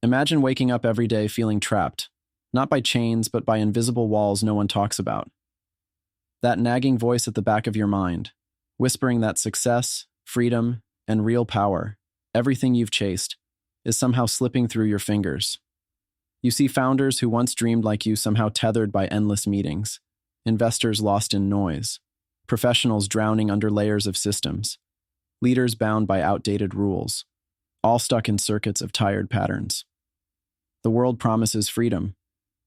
Imagine waking up every day feeling trapped, not by chains, but by invisible walls no one talks about. That nagging voice at the back of your mind, whispering that success, freedom, and real power, everything you've chased, is somehow slipping through your fingers. You see founders who once dreamed like you somehow tethered by endless meetings, investors lost in noise, professionals drowning under layers of systems, leaders bound by outdated rules, all stuck in circuits of tired patterns. The world promises freedom,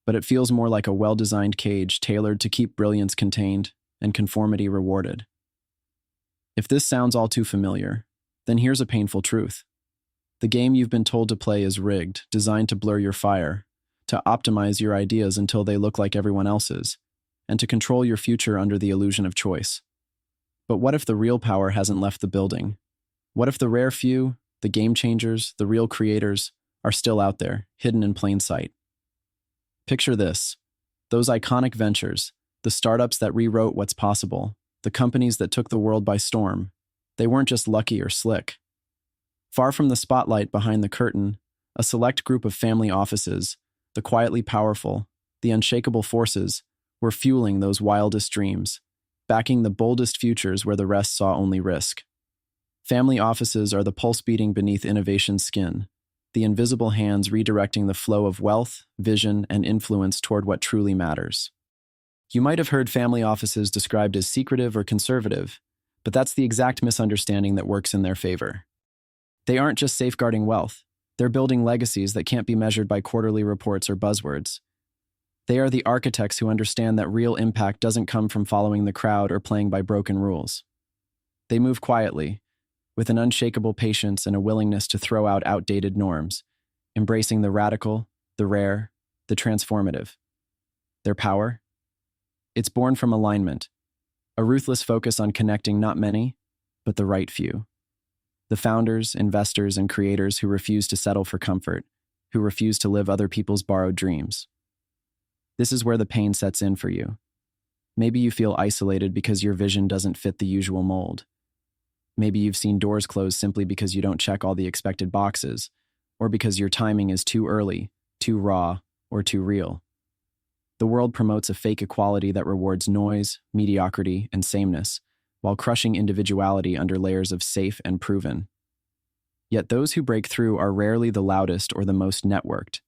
but it feels more like a well-designed cage tailored to keep brilliance contained and conformity rewarded. If this sounds all too familiar, then here's a painful truth. The game you've been told to play is rigged, designed to blur your fire, to optimize your ideas until they look like everyone else's, and to control your future under the illusion of choice. But what if the real power hasn't left the building? What if the rare few, the game changers, the real creators, are still out there, hidden in plain sight? Picture this. Those iconic ventures, the startups that rewrote what's possible, the companies that took the world by storm, they weren't just lucky or slick. Far from the spotlight behind the curtain, a select group of family offices, the quietly powerful, the unshakable forces, were fueling those wildest dreams, backing the boldest futures where the rest saw only risk. Family offices are the pulse beating beneath innovation's skin, the invisible hands redirecting the flow of wealth, vision, and influence toward what truly matters. You might have heard family offices described as secretive or conservative, but that's the exact misunderstanding that works in their favor. They aren't just safeguarding wealth, they're building legacies that can't be measured by quarterly reports or buzzwords. They are the architects who understand that real impact doesn't come from following the crowd or playing by broken rules. They move quietly, with an unshakable patience and a willingness to throw out outdated norms, embracing the radical, the rare, the transformative. Their power? It's born from alignment, a ruthless focus on connecting not many, but the right few. The founders, investors, and creators who refuse to settle for comfort, who refuse to live other people's borrowed dreams. This is where the pain sets in for you. Maybe you feel isolated because your vision doesn't fit the usual mold. Maybe you've seen doors close simply because you don't check all the expected boxes, or because your timing is too early, too raw, or too real. The world promotes a fake equality that rewards noise, mediocrity, and sameness, while crushing individuality under layers of safe and proven. Yet those who break through are rarely the loudest or the most networked.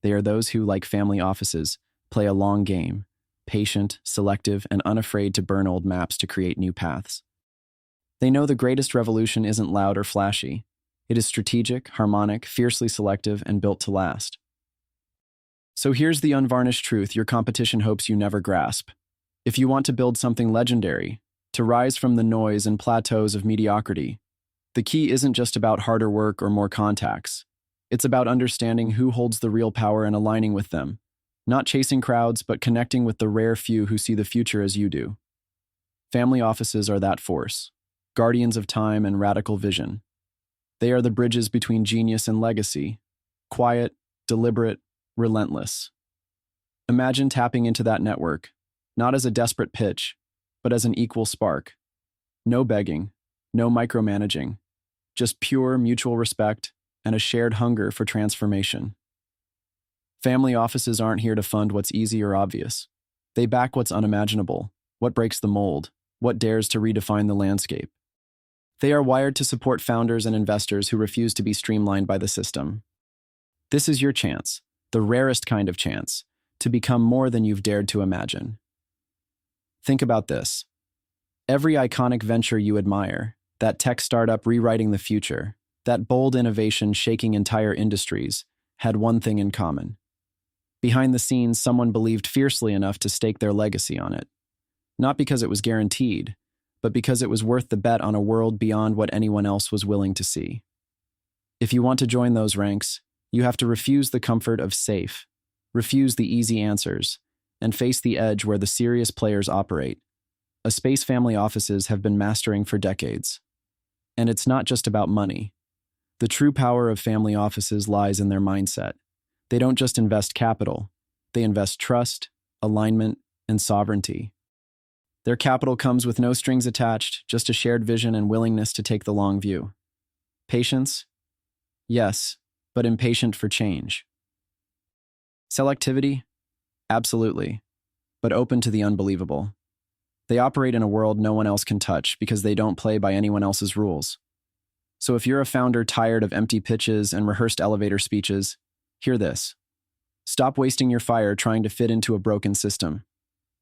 They are those who, like family offices, play a long game, patient, selective, and unafraid to burn old maps to create new paths. They know the greatest revolution isn't loud or flashy. It is strategic, harmonic, fiercely selective, and built to last. So here's the unvarnished truth your competition hopes you never grasp. If you want to build something legendary, to rise from the noise and plateaus of mediocrity, the key isn't just about harder work or more contacts. It's about understanding who holds the real power and aligning with them, not chasing crowds, but connecting with the rare few who see the future as you do. Family offices are that force, guardians of time and radical vision. They are the bridges between genius and legacy, quiet, deliberate, relentless. Imagine tapping into that network, not as a desperate pitch, but as an equal spark. No begging, no micromanaging, just pure mutual respect and a shared hunger for transformation. Family offices aren't here to fund what's easy or obvious. They back what's unimaginable, what breaks the mold, what dares to redefine the landscape. They are wired to support founders and investors who refuse to be streamlined by the system. This is your chance, the rarest kind of chance, to become more than you've dared to imagine. Think about this. Every iconic venture you admire, that tech startup rewriting the future, that bold innovation shaking entire industries, had one thing in common. Behind the scenes, someone believed fiercely enough to stake their legacy on it. Not because it was guaranteed, but because it was worth the bet on a world beyond what anyone else was willing to see. If you want to join those ranks, you have to refuse the comfort of safe, refuse the easy answers, and face the edge where the serious players operate, a space family offices have been mastering for decades. And it's not just about money. The true power of family offices lies in their mindset. They don't just invest capital, they invest trust, alignment, and sovereignty. Their capital comes with no strings attached, just a shared vision and willingness to take the long view. Patience? Yes, but impatient for change. Selectivity? Absolutely, but open to the unbelievable. They operate in a world no one else can touch because they don't play by anyone else's rules. So if you're a founder tired of empty pitches and rehearsed elevator speeches, hear this. Stop wasting your fire trying to fit into a broken system.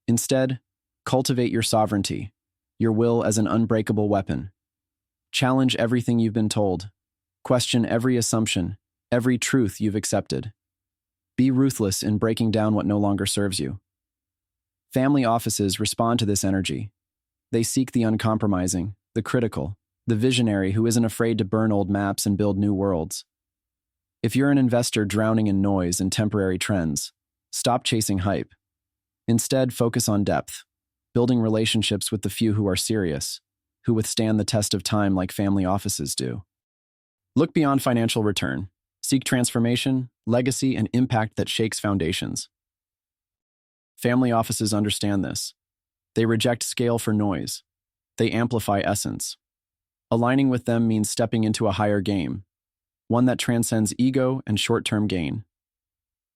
Instead, cultivate your sovereignty, your will as an unbreakable weapon. Challenge everything you've been told. Question every assumption, every truth you've accepted. Be ruthless in breaking down what no longer serves you. Family offices respond to this energy. They seek the uncompromising, the critical, the visionary who isn't afraid to burn old maps and build new worlds. If you're an investor drowning in noise and temporary trends, stop chasing hype. Instead, focus on depth, building relationships with the few who are serious, who withstand the test of time like family offices do. Look beyond financial return. Seek transformation, legacy, and impact that shakes foundations. Family offices understand this. They reject scale for noise. They amplify essence. Aligning with them means stepping into a higher game, one that transcends ego and short-term gain.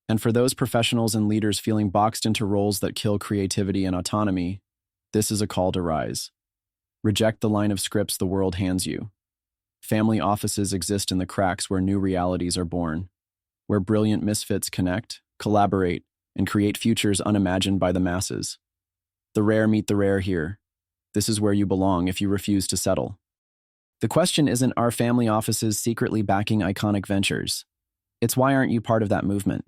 And for those professionals and leaders feeling boxed into roles that kill creativity and autonomy, this is a call to rise. Reject the line of scripts the world hands you. Family offices exist in the cracks where new realities are born, where brilliant misfits connect, collaborate, and create futures unimagined by the masses. The rare meet the rare here. This is where you belong if you refuse to settle. The question isn't, are family offices secretly backing iconic ventures? It's, why aren't you part of that movement?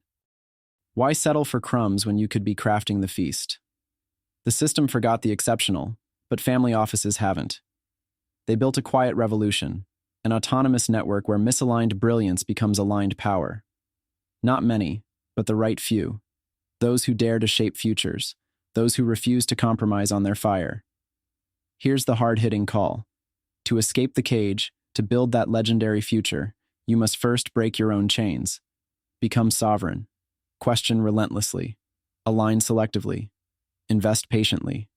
Why settle for crumbs when you could be crafting the feast? The system forgot the exceptional, but family offices haven't. They built a quiet revolution, an autonomous network where misaligned brilliance becomes aligned power. Not many, but the right few. Those who dare to shape futures, those who refuse to compromise on their fire. Here's the hard-hitting call. To escape the cage, to build that legendary future, you must first break your own chains. Become sovereign. Question relentlessly. Align selectively. Invest patiently.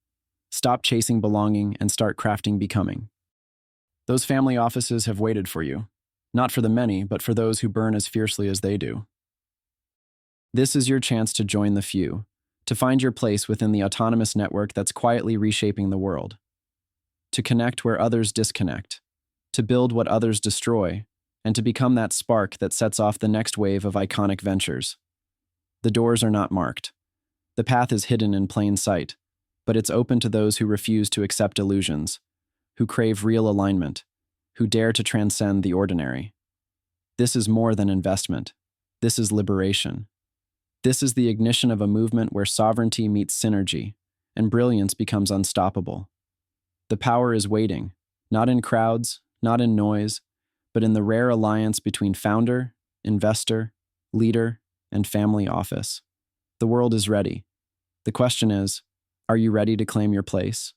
Stop chasing belonging and start crafting becoming. Those family offices have waited for you. Not for the many, but for those who burn as fiercely as they do. This is your chance to join the few, to find your place within the autonomous network that's quietly reshaping the world. To connect where others disconnect, to build what others destroy, and to become that spark that sets off the next wave of iconic ventures. The doors are not marked. The path is hidden in plain sight, but it's open to those who refuse to accept illusions, who crave real alignment, who dare to transcend the ordinary. This is more than investment. This is liberation. This is the ignition of a movement where sovereignty meets synergy, and brilliance becomes unstoppable. The power is waiting, not in crowds, not in noise, but in the rare alliance between founder, investor, leader, and family office. The world is ready. The question is, are you ready to claim your place?